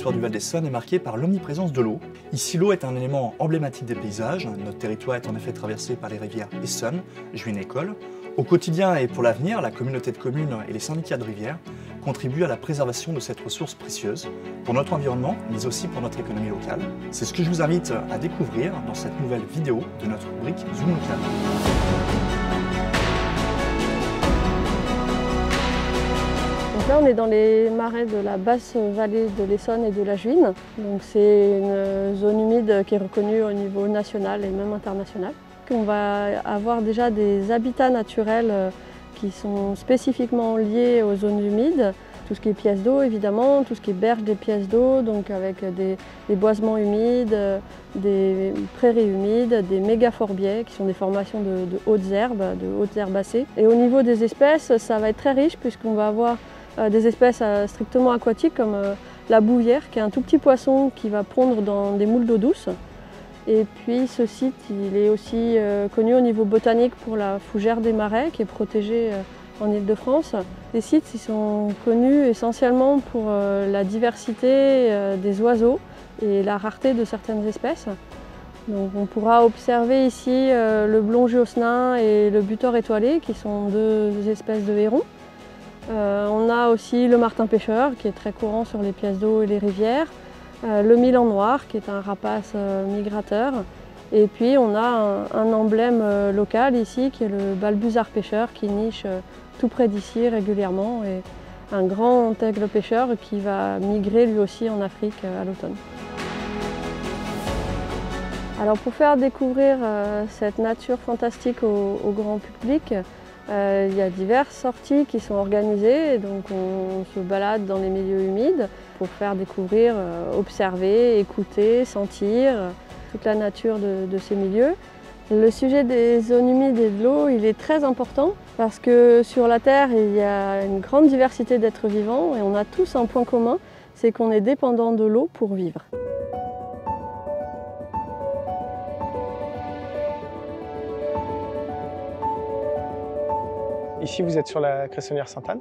l'histoire du Val d'Essonne est marquée par l'omniprésence de l'eau. Ici, l'eau est un élément emblématique des paysages. Notre territoire est en effet traversé par les rivières Essonne, Juine et Colle. Au quotidien et pour l'avenir, la communauté de communes et les syndicats de rivières contribuent à la préservation de cette ressource précieuse, pour notre environnement, mais aussi pour notre économie locale. C'est ce que je vous invite à découvrir dans cette nouvelle vidéo de notre rubrique Zoom Local. Donc là, on est dans les marais de la basse vallée de l'Essonne et de la Juine. Donc c'est une zone humide qui est reconnue au niveau national et même international. On va avoir déjà des habitats naturels qui sont spécifiquement liés aux zones humides. Tout ce qui est pièces d'eau évidemment, tout ce qui est berge des pièces d'eau, donc avec des boisements humides, des prairies humides, des mégaforbiers qui sont des formations de hautes herbacées. Et au niveau des espèces, ça va être très riche puisqu'on va avoir des espèces strictement aquatiques comme la bouvière qui est un tout petit poisson qui va pondre dans des moules d'eau douce. Et puis ce site il est aussi connu au niveau botanique pour la fougère des marais qui est protégée en Île-de-France. Les sites ils sont connus essentiellement pour la diversité des oiseaux et la rareté de certaines espèces. Donc on pourra observer ici le blond josselin et le butor étoilé qui sont deux espèces de hérons. On a aussi le martin pêcheur qui est très courant sur les pièces d'eau et les rivières. Le milan noir qui est un rapace migrateur. Et puis on a un emblème local ici qui est le balbuzard pêcheur qui niche tout près d'ici régulièrement et un grand aigle pêcheur qui va migrer lui aussi en Afrique à l'automne. Alors pour faire découvrir cette nature fantastique au grand public, il y a diverses sorties qui sont organisées, donc on se balade dans les milieux humides pour faire découvrir, observer, écouter, sentir toute la nature de ces milieux. Le sujet des zones humides et de l'eau, il est très important parce que sur la Terre, il y a une grande diversité d'êtres vivants et on a tous un point commun, c'est qu'on est dépendant de l'eau pour vivre. Ici, vous êtes sur la cressonnière Sainte-Anne,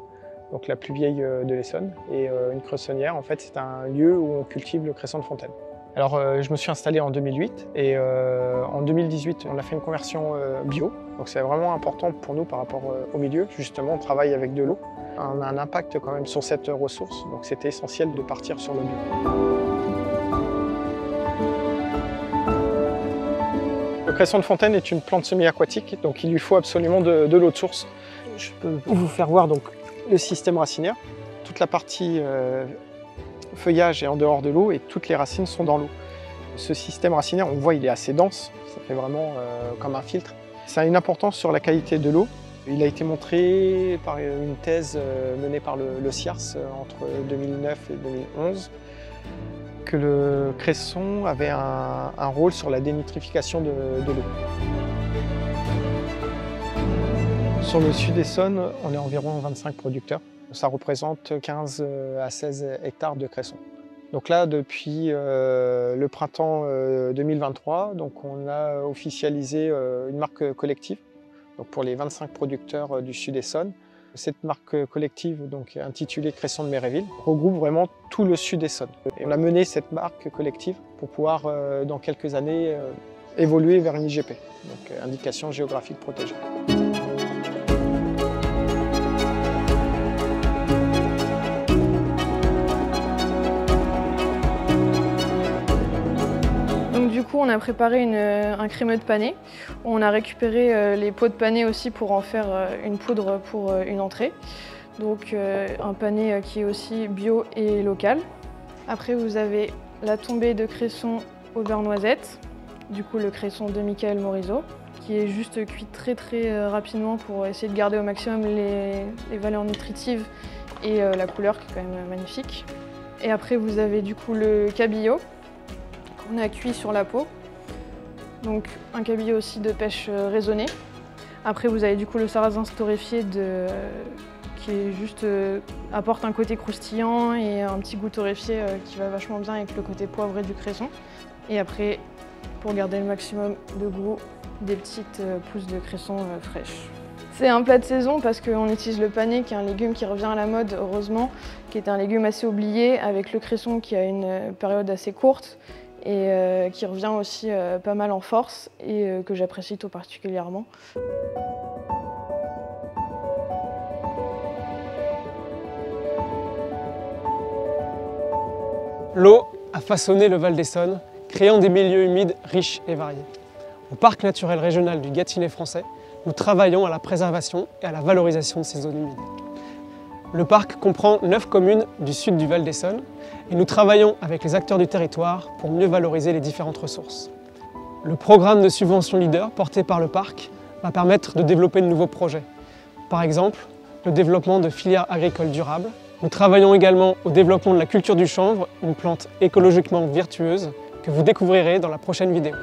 donc la plus vieille de l'Essonne. Et une cressonnière, en fait, c'est un lieu où on cultive le cresson de fontaine. Alors, je me suis installé en 2008 et en 2018, on a fait une conversion bio. Donc, c'est vraiment important pour nous par rapport au milieu. Justement, on travaille avec de l'eau. On a un impact quand même sur cette ressource, donc c'était essentiel de partir sur le bio. Le cresson de fontaine est une plante semi-aquatique, donc il lui faut absolument de l'eau de source. Je peux vous faire voir donc le système racinaire. Toute la partie feuillage est en dehors de l'eau et toutes les racines sont dans l'eau. Ce système racinaire, on voit, il est assez dense, ça fait vraiment comme un filtre. Ça a une importance sur la qualité de l'eau. Il a été montré par une thèse menée par le CIARS entre 2009 et 2011 que le cresson avait un rôle sur la dénitrification de l'eau. Sur le sud Essonne, on est environ 25 producteurs. Ça représente 15 à 16 hectares de cresson. Donc là, depuis le printemps 2023, donc on a officialisé une marque collective donc pour les 25 producteurs du sud Essonne. Cette marque collective, donc intitulée Cresson de Méréville, regroupe vraiment tout le sud Essonne. Et on a mené cette marque collective pour pouvoir, dans quelques années, évoluer vers une IGP, donc indication géographique protégée. Du coup, on a préparé un crémeux de panais. On a récupéré les pots de panais aussi pour en faire une poudre pour une entrée. Donc un panais qui est aussi bio et local. Après, vous avez la tombée de cresson au beurre noisette. Du coup, le cresson de Michael Morisot, qui est juste cuit très rapidement pour essayer de garder au maximum les valeurs nutritives et la couleur qui est quand même magnifique. Et après, vous avez du coup le cabillaud. On a cuit sur la peau, donc un cabillaud aussi de pêche raisonnée. Après vous avez du coup le sarrasin torréfié qui est juste apporte un côté croustillant et un petit goût torréfié qui va vachement bien avec le côté poivré du cresson. Et après, pour garder le maximum de goût, des petites pousses de cresson fraîches. C'est un plat de saison parce qu'on utilise le panais, qui est un légume qui revient à la mode, heureusement, qui est un légume assez oublié, avec le cresson qui a une période assez courte et qui revient aussi pas mal en force et que j'apprécie tout particulièrement. L'eau a façonné le Val d'Essonne, créant des milieux humides riches et variés. Au Parc naturel régional du Gâtinais français, nous travaillons à la préservation et à la valorisation de ces zones humides. Le parc comprend 9 communes du sud du Val d'Essonne et nous travaillons avec les acteurs du territoire pour mieux valoriser les différentes ressources. Le programme de subvention Leader porté par le parc va permettre de développer de nouveaux projets. Par exemple, le développement de filières agricoles durables. Nous travaillons également au développement de la culture du chanvre, une plante écologiquement vertueuse que vous découvrirez dans la prochaine vidéo.